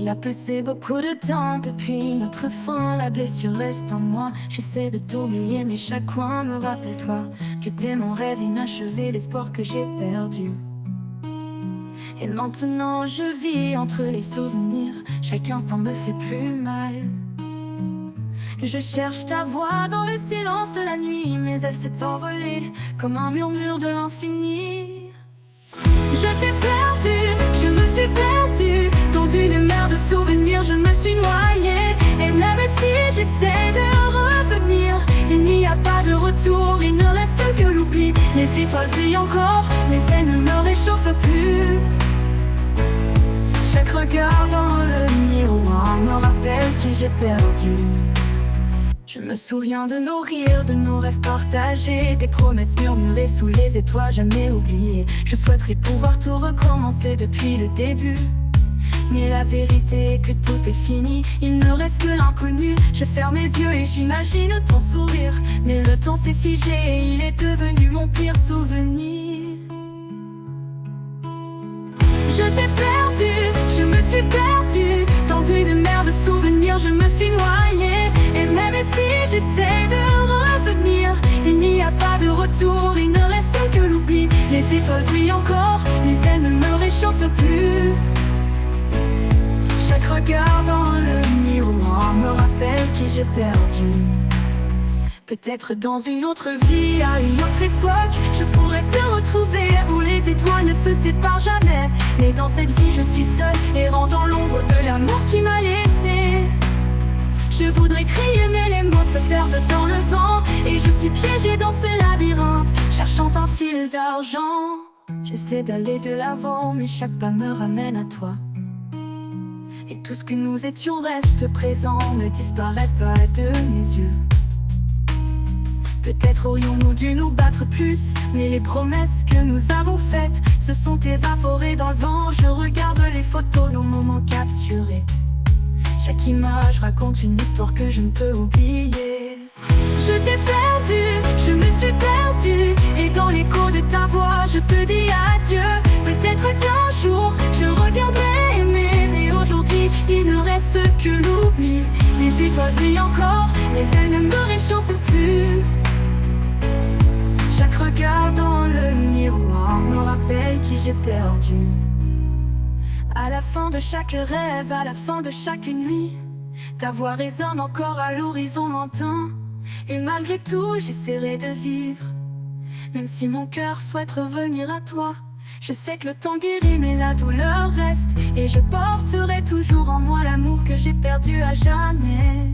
Il a passé beaucoup de temps depuis notre fin. La blessure reste en moi. J'essaie de t'oublier mais chaque coin me rappelle toi. Que t'es mon rêve inachevé, l'espoir que j'ai perdu. Et maintenant je vis entre les souvenirs. Chaque instant me fait plus mal. Je cherche ta voix dans le silence de la nuit, mais elle s'est envolée comme un murmure de l'infini. Je t'ai perdu, je me suis perdu dans une mer de souvenirs, je me suis noyée. Et même si j'essaie de revenir, il n'y a pas de retour, il ne reste que l'oubli. Les étoiles brillent encore, mais elles ne me réchauffent plus. Chaque regard dans le miroir me rappelle qui j'ai perdu. Je me souviens de nos rires, de nos rêves partagés, des promesses murmurées sous les étoiles jamais oubliées. Je souhaiterais pouvoir tout recommencer depuis le début, mais la vérité est que tout est fini, il ne reste que l'inconnu. Je ferme mes yeux et j'imagine ton sourire, mais le temps s'est figé et il est devenu mon pire souvenir. Je t'ai perdu, je me suis perdu dans une mer de souvenirs, je me suis noyée. Et même si j'essaie de revenir, il n'y a pas de retour, il ne reste que l'oubli. Les étoiles brillent encore, mais elles ne me réchauffent plus. Chaque regard dans le miroir me rappelle qui j'ai perdu. Peut-être dans une autre vie, à une autre époque, je pourrais te retrouver où les étoiles ne se séparent jamais. Mais dans cette vie je suis seule, errant dans l'ombre de l'amour qui m'a laissé. Je voudrais crier mais les mots se perdent dans le vent. Et je suis piégée dans ce labyrinthe, cherchant un fil d'argent. J'essaie d'aller de l'avant, mais chaque pas me ramène à toi. Et tout ce que nous étions reste présent, ne disparaît pas de mes yeux. Peut-être aurions-nous dû nous battre plus, mais les promesses que nous avons faites se sont évaporées dans le vent. Je regarde les photos, nos moments capturés. Chaque image raconte une histoire que je ne peux oublier. Je t'ai perdu, je me suis perdu, et dans l'écho de ta voix je te dis adieu. Peut-être qu'un jour je reviendrai aimer, mais aujourd'hui il ne reste que l'oubli. Les étoiles brillent encore, mais elles ne me réchauffent plus. Chaque regard dans le miroir me rappelle qui j'ai perdu. À la fin de chaque rêve, à la fin de chaque nuit, ta voix résonne encore à l'horizon lointain. Et malgré tout j'essaierai de vivre, même si mon cœur souhaite revenir à toi. Je sais que le temps guérit mais la douleur reste, et je porterai toujours en moi l'amour que j'ai perdu à jamais.